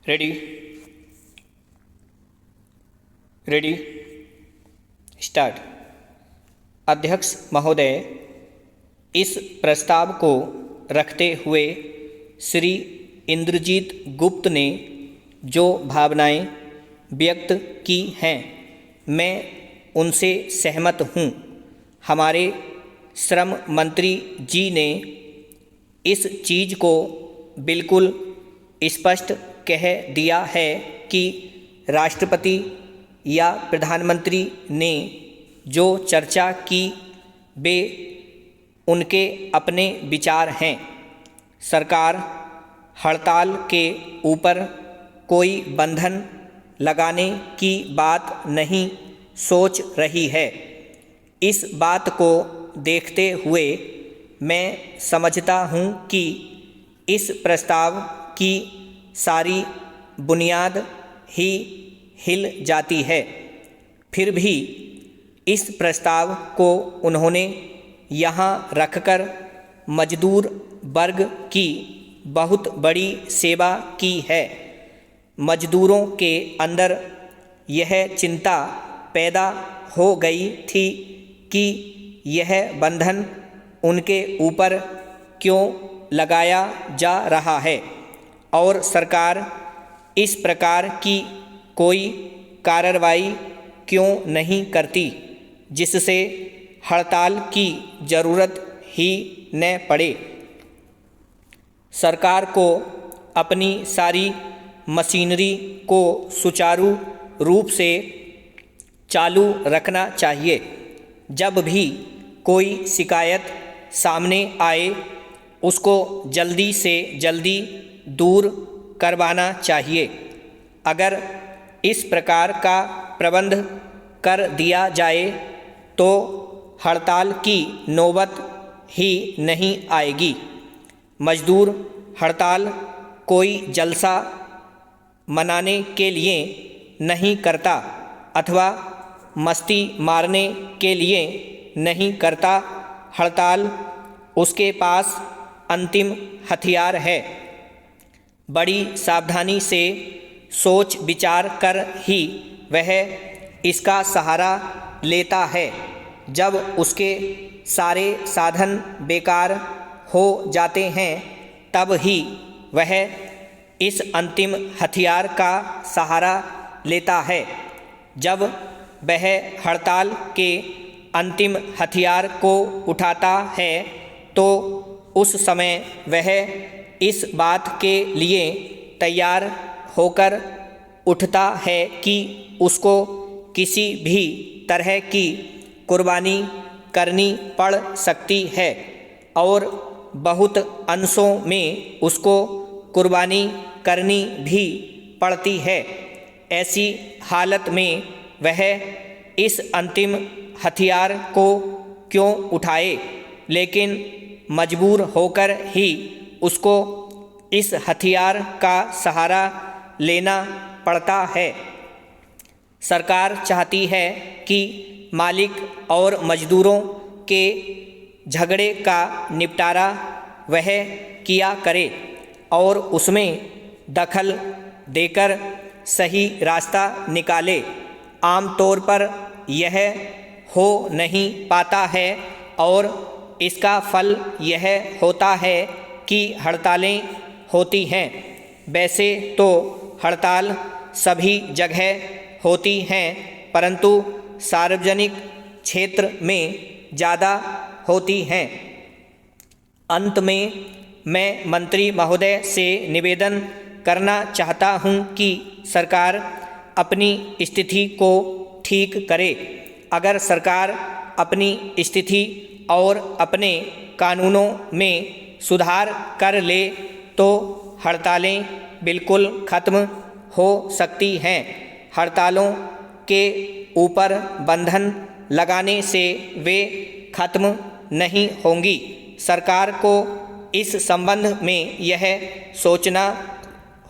Ready ready start. अध्यक्ष महोदय, इस प्रस्ताव को रखते हुए श्री इंद्रजीत गुप्त ने जो भावनाएं व्यक्त की हैं, मैं उनसे सहमत हूँ। हमारे श्रम मंत्री जी ने इस चीज़ को बिल्कुल स्पष्ट कह दिया है कि राष्ट्रपति या प्रधानमंत्री ने जो चर्चा की वे उनके अपने विचार हैं। सरकार हड़ताल के ऊपर कोई बंधन लगाने की बात नहीं सोच रही है। इस बात को देखते हुए मैं समझता हूँ कि इस प्रस्ताव की सारी बुनियाद ही हिल जाती है। फिर भी इस प्रस्ताव को उन्होंने यहाँ रखकर मजदूर वर्ग की बहुत बड़ी सेवा की है। मजदूरों के अंदर यह चिंता पैदा हो गई थी कि यह बंधन उनके ऊपर क्यों लगाया जा रहा है और सरकार इस प्रकार की कोई कार्रवाई क्यों नहीं करती जिससे हड़ताल की ज़रूरत ही न पड़े। सरकार को अपनी सारी मशीनरी को सुचारू रूप से चालू रखना चाहिए। जब भी कोई शिकायत सामने आए उसको जल्दी से जल्दी दूर करवाना चाहिए। अगर इस प्रकार का प्रबंध कर दिया जाए तो हड़ताल की नौबत ही नहीं आएगी। मजदूर हड़ताल कोई जलसा मनाने के लिए नहीं करता अथवा मस्ती मारने के लिए नहीं करता। हड़ताल उसके पास अंतिम हथियार है। बड़ी सावधानी से सोच विचार कर ही वह इसका सहारा लेता है। जब उसके सारे साधन बेकार हो जाते हैं तब ही वह इस अंतिम हथियार का सहारा लेता है। जब वह हड़ताल के अंतिम हथियार को उठाता है तो उस समय वह इस बात के लिए तैयार होकर उठता है कि उसको किसी भी तरह की कुर्बानी करनी पड़ सकती है और बहुत अंशों में उसको कुर्बानी करनी भी पड़ती है। ऐसी हालत में वह इस अंतिम हथियार को क्यों उठाए, लेकिन मजबूर होकर ही उसको इस हथियार का सहारा लेना पड़ता है। सरकार चाहती है कि मालिक और मजदूरों के झगड़े का निपटारा वह किया करे और उसमें दखल देकर सही रास्ता निकाले। आमतौर पर यह हो नहीं पाता है और इसका फल यह होता है कि हड़तालें होती हैं। वैसे तो हड़ताल सभी जगह होती हैं परंतु सार्वजनिक क्षेत्र में ज़्यादा होती हैं। अंत में मैं मंत्री महोदय से निवेदन करना चाहता हूं कि सरकार अपनी स्थिति को ठीक करे। अगर सरकार अपनी स्थिति और अपने कानूनों में सुधार कर ले तो हड़तालें बिल्कुल ख़त्म हो सकती हैं। हड़तालों के ऊपर बंधन लगाने से वे ख़त्म नहीं होंगी। सरकार को इस संबंध में यह सोचना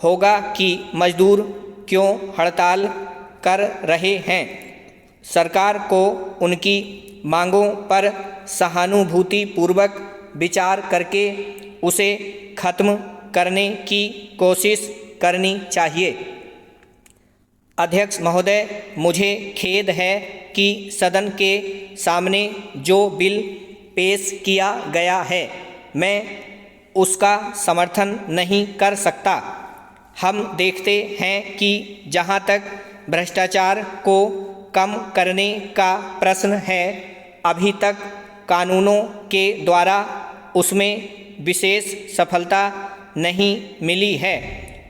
होगा कि मजदूर क्यों हड़ताल कर रहे हैं। सरकार को उनकी मांगों पर सहानुभूतिपूर्वक विचार करके उसे ख़त्म करने की कोशिश करनी चाहिए। अध्यक्ष महोदय, मुझे खेद है कि सदन के सामने जो बिल पेश किया गया है, मैं उसका समर्थन नहीं कर सकता। हम देखते हैं कि जहाँ तक भ्रष्टाचार को कम करने का प्रश्न है, अभी तक कानूनों के द्वारा उसमें विशेष सफलता नहीं मिली है।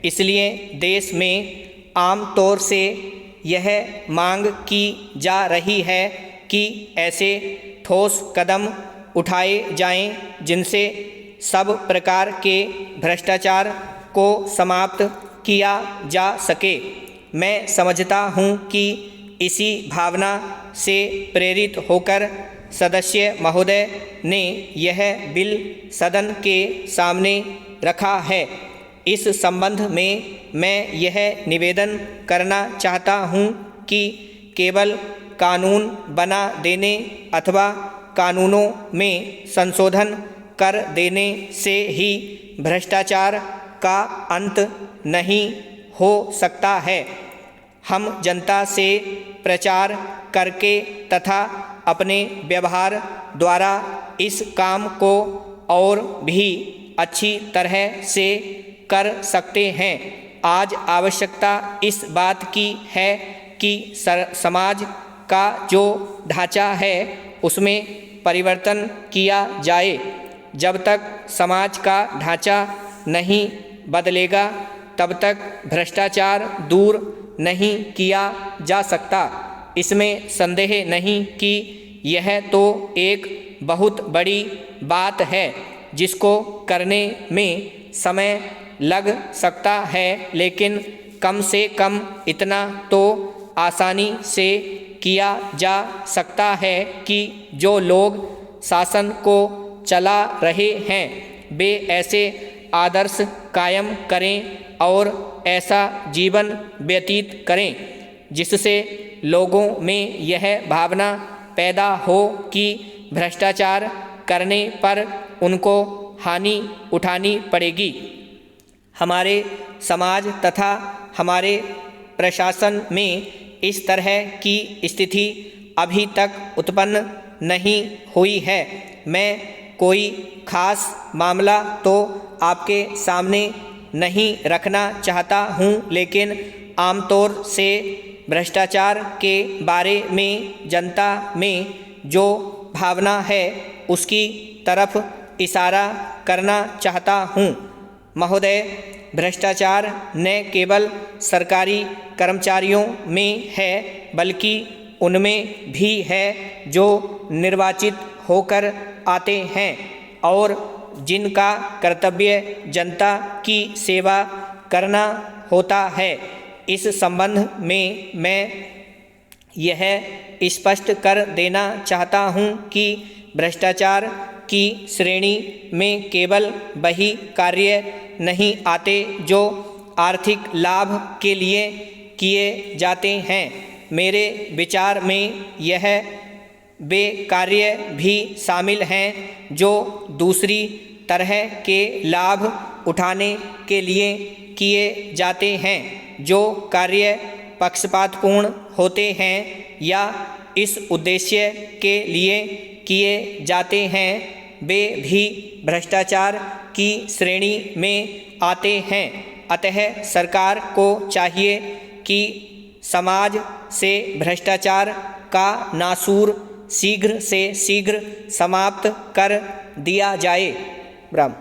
इसलिए देश में आम तौर से यह मांग की जा रही है कि ऐसे ठोस कदम उठाए जाएं जिनसे सब प्रकार के भ्रष्टाचार को समाप्त किया जा सके। मैं समझता हूं कि इसी भावना से प्रेरित होकर सदस्य महोदय ने यह बिल सदन के सामने रखा है। इस संबंध में मैं यह निवेदन करना चाहता हूं कि केवल कानून बना देने अथवा कानूनों में संशोधन कर देने से ही भ्रष्टाचार का अंत नहीं हो सकता है। हम जनता से प्रचार करके तथा अपने व्यवहार द्वारा इस काम को और भी अच्छी तरह से कर सकते हैं। आज आवश्यकता इस बात की है कि समाज का जो ढांचा है उसमें परिवर्तन किया जाए। जब तक समाज का ढांचा नहीं बदलेगा तब तक भ्रष्टाचार दूर नहीं किया जा सकता। इसमें संदेह नहीं कि यह तो एक बहुत बड़ी बात है जिसको करने में समय लग सकता है, लेकिन कम से कम इतना तो आसानी से किया जा सकता है कि जो लोग शासन को चला रहे हैं वे ऐसे आदर्श कायम करें और ऐसा जीवन व्यतीत करें जिससे लोगों में यह भावना पैदा हो कि भ्रष्टाचार करने पर उनको हानि उठानी पड़ेगी। हमारे समाज तथा हमारे प्रशासन में इस तरह की स्थिति अभी तक उत्पन्न नहीं हुई है। मैं कोई खास मामला तो आपके सामने नहीं रखना चाहता हूँ, लेकिन आमतौर से भ्रष्टाचार के बारे में जनता में जो भावना है उसकी तरफ इशारा करना चाहता हूँ। महोदय, भ्रष्टाचार न केवल सरकारी कर्मचारियों में है बल्कि उनमें भी है जो निर्वाचित होकर आते हैं और जिनका कर्तव्य जनता की सेवा करना होता है। इस संबंध में मैं यह स्पष्ट कर देना चाहता हूँ कि भ्रष्टाचार की श्रेणी में केवल वही कार्य नहीं आते जो आर्थिक लाभ के लिए किए जाते हैं। मेरे विचार में यह वे कार्य भी शामिल हैं जो दूसरी तरह के लाभ उठाने के लिए किए जाते हैं। जो कार्य पक्षपातपूर्ण होते हैं या इस उद्देश्य के लिए किए जाते हैं वे भी भ्रष्टाचार की श्रेणी में आते हैं। अतः सरकार को चाहिए कि समाज से भ्रष्टाचार का नासूर शीघ्र से शीघ्र समाप्त कर दिया जाए। राम।